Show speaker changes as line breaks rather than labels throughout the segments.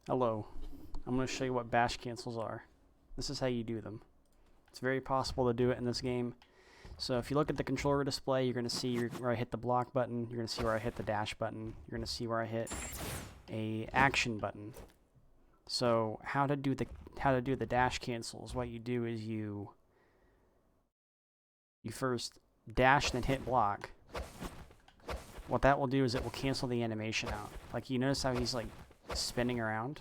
Hello, I'm going to show you what bash cancels are. This is how you do them. It's very possible to do it in this game. So if you look at the controller display, you're going to see where I hit the block button, you're going to see where I hit the dash button, you're going to see where I hit a action button. So how to do the dash cancels, what you do is you first dash and then hit block. What that will do is it will cancel the animation out. Like, you notice how he's like spinning around?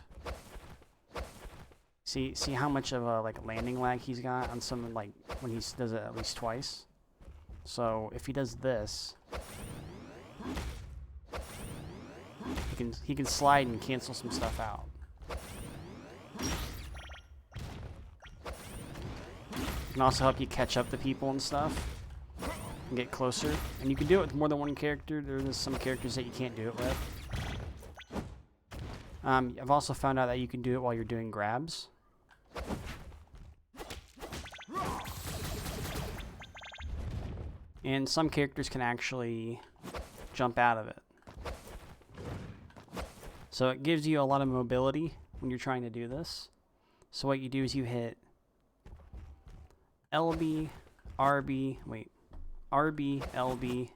See how much of a like landing lag he's got on some, like, when he does it at least twice. So if he does this, he can slide and cancel some stuff out. It can also help you catch up to people and stuff and get closer. And you can do it with more than one character. There's some characters that you can't do it with. I've also found out that you can do it while you're doing grabs. And some characters can actually jump out of it. So it gives you a lot of mobility when you're trying to do this. So what you do is you hit LB, RB, LB,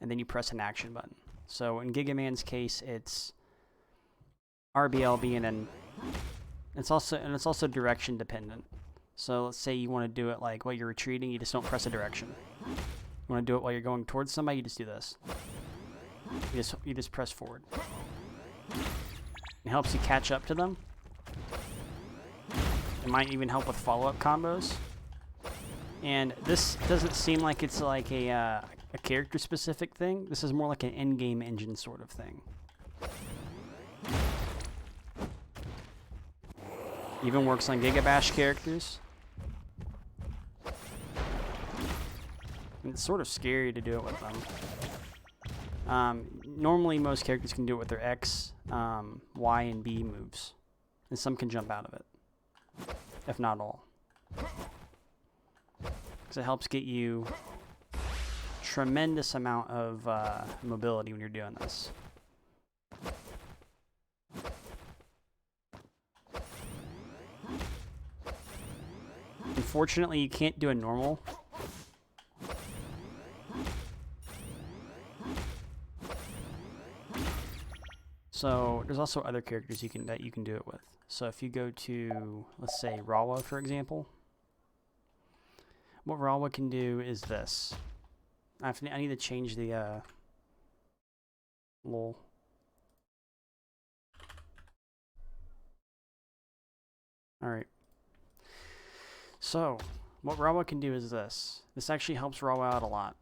and then you press an action button. So in GigaMan's case, it's RB, LB, and then it's also direction dependent. So let's say you want to do it like while you're retreating, you just don't press a direction. You want to do it while you're going towards somebody, you just do this. You just press forward. It helps you catch up to them. It might even help with follow-up combos. And this doesn't seem like it's like a character-specific thing. This is more like an in-game engine sort of thing. Even works on GigaBash characters. And it's sort of scary to do it with them. Normally, most characters can do it with their X, Y, and B moves. And some can jump out of it. If not all. Because it helps get you tremendous amount of mobility when you're doing this. Unfortunately, you can't do a normal. So there's also other characters that you can do it with. So if you go to, let's say, Rwanda, for example, what Rwanda can do is this. I need to change the lol. All right. So what Rwanda can do is this. This actually helps Rwanda out a lot.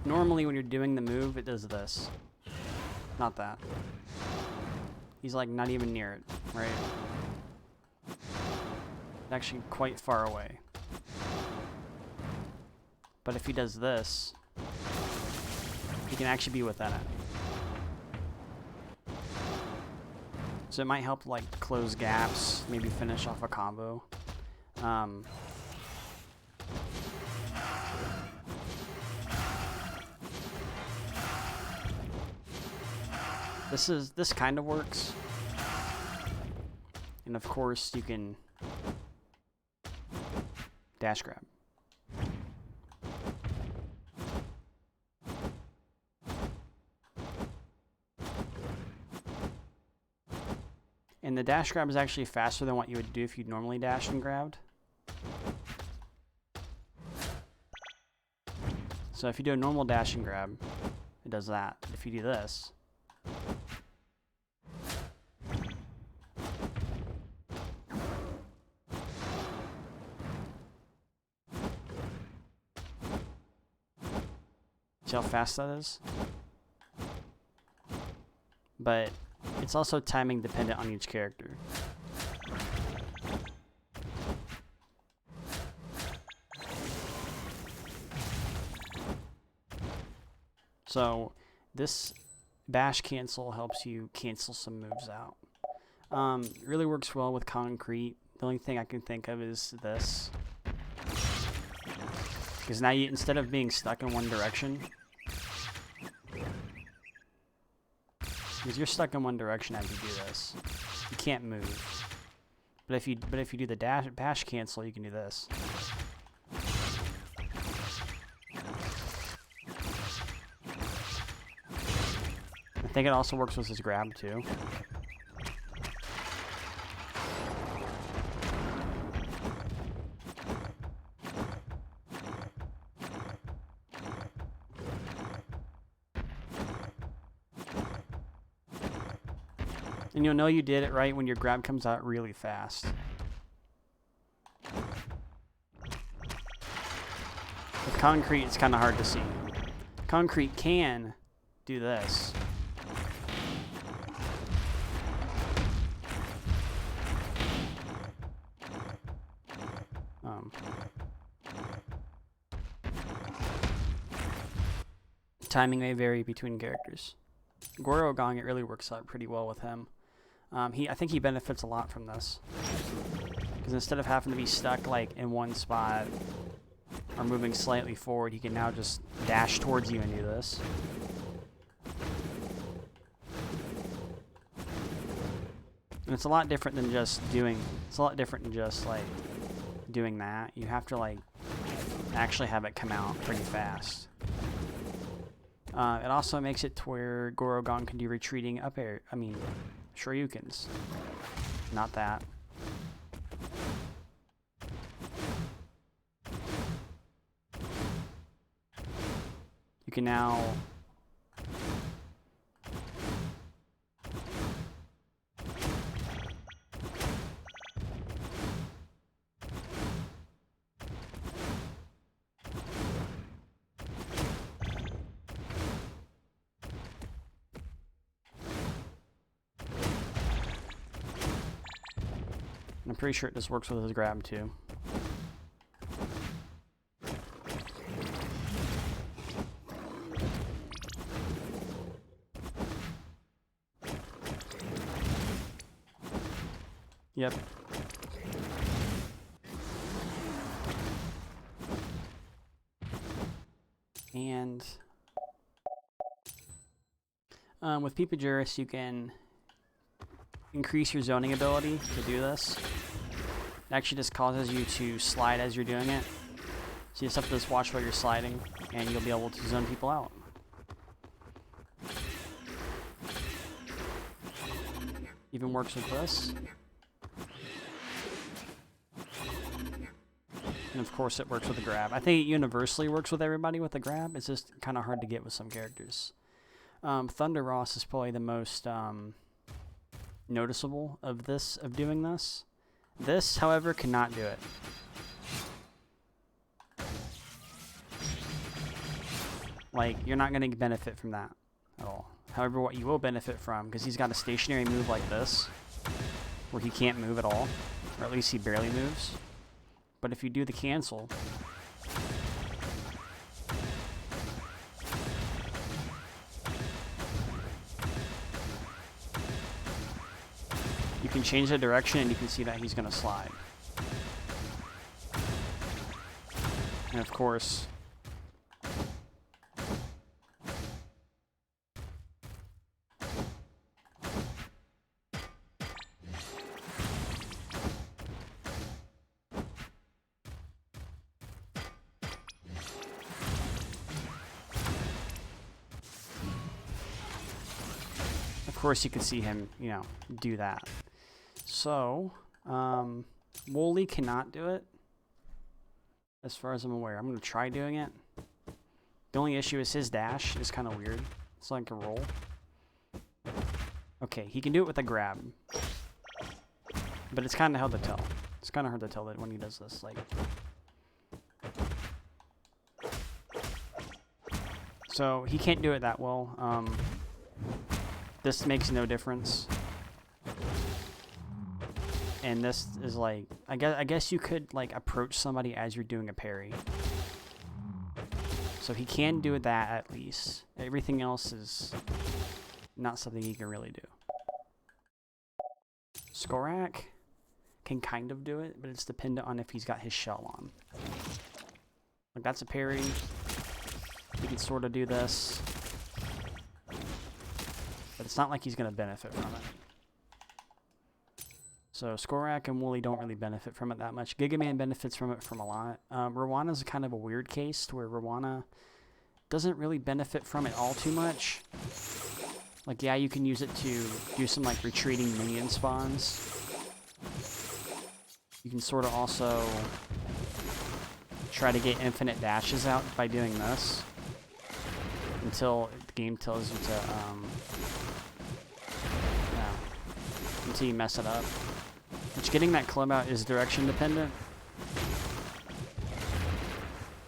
Normally when you're doing the move, it does this. Not that. He's like not even near it, right? It's actually quite far away. But if he does this, he can actually be within it. So it might help like close gaps, maybe finish off a combo. This kind of works. And of course you can dash grab. And the dash grab is actually faster than what you would do if you normally dashed and grabbed. So if you do a normal dash and grab, it does that. If you do this, see how fast that is? But it's also timing dependent on each character. So this bash cancel helps you cancel some moves out. It really works well with concrete. The only thing I can think of is this. Because now you, instead of being stuck in one direction, Because you're stuck in one direction as you do this. You can't move. But if you do the bash cancel, you can do this. I think it also works with his grab too. And you'll know you did it right when your grab comes out really fast. With concrete, it's kind of hard to see. Concrete can do this. Timing may vary between characters. Gorogong, it really works out pretty well with him. I think he benefits a lot from this. Because instead of having to be stuck like in one spot or moving slightly forward, he can now just dash towards you and do this. And it's a lot different than just doing, like doing that. You have to like actually have it come out pretty fast. It also makes it to where Gorogong can do retreating up air. I mean, Shoryukens. Not that. You can now I'm pretty sure it just works with his grab too. Yep. And with Pipajiris, you can increase your zoning ability to do this. It actually just causes you to slide as you're doing it. So you just have to just watch while you're sliding, and you'll be able to zone people out. Even works with this. And of course it works with the grab. I think it universally works with everybody with the grab. It's just kind of hard to get with some characters. Thunder Ross is probably the most noticeable of doing this. This, however, cannot do it. Like, you're not going to benefit from that at all. However, what you will benefit from, because he's got a stationary move like this, where he can't move at all, or at least he barely moves. But if you do the cancel, you can change the direction and you can see that he's going to slide. And of course, you can see him, you know, do that. So, Wooley cannot do it, as far as I'm aware. I'm going to try doing it. The only issue is his dash is kind of weird. It's like a roll. Okay, he can do it with a grab. But it's kind of hard to tell. It's kind of hard to tell that when he does this. Like, so he can't do it that well. This makes no difference. And this is like, I guess you could like approach somebody as you're doing a parry. So he can do that at least. Everything else is not something he can really do. Scorack can kind of do it, but it's dependent on if he's got his shell on. Like, that's a parry. He can sort of do this. But it's not like he's going to benefit from it. So Scorack and Wooley don't really benefit from it that much. GigaBash benefits from it from a lot. Rwanda is kind of a weird case to where Rwanda doesn't really benefit from it all too much. Like, yeah, you can use it to do some, like, retreating minion spawns. You can sort of also try to get infinite dashes out by doing this until the game tells you to, yeah, until you mess it up. Which, getting that club out is direction dependent.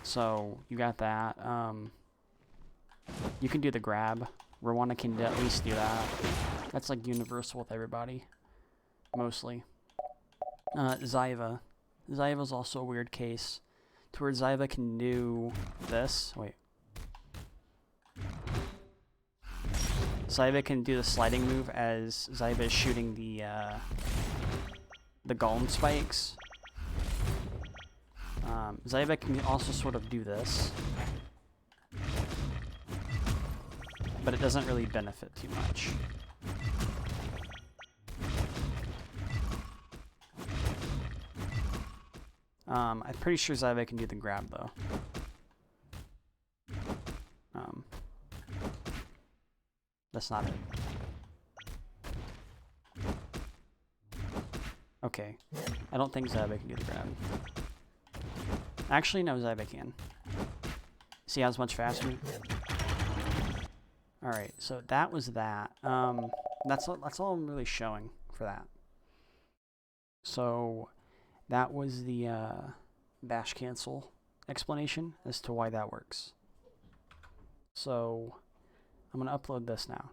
So, you got that. You can do the grab. Rwanda can at least do that. That's like universal with everybody. Mostly. Zyva. Zyva is also a weird case. To where Zyva can do this. Wait. Zyva can do the sliding move as Zyva is shooting the golem spikes. Zyva can also sort of do this. But it doesn't really benefit too much. I'm pretty sure Xavi can do the grab, though. That's not it. Okay. I don't think Xavi can do the grab. Actually, no, Xavi can. See how it's much faster? Alright, so that was that. That's all I'm really showing for that. So that was the bash cancel explanation as to why that works. So I'm going to upload this now.